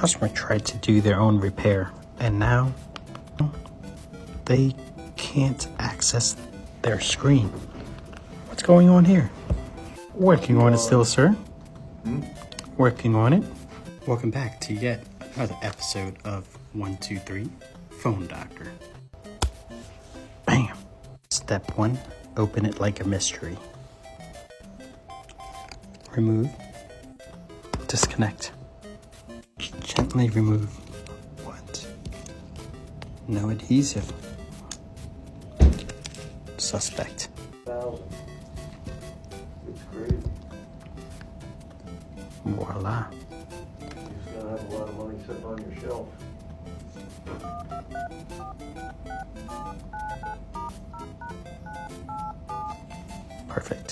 customer tried to do their own repair, and now they can't access their screen. What's going on here? Working on it still, sir. Working on it. Welcome back to yet another episode of 123 Phone Doctor. Bam. Step 1, open it like a mystery. Remove. Disconnect. Gently remove. What? No adhesive. Suspect. 1,000. It's crazy. Voila. You're just gonna have a lot of money sitting on your shelf. Perfect.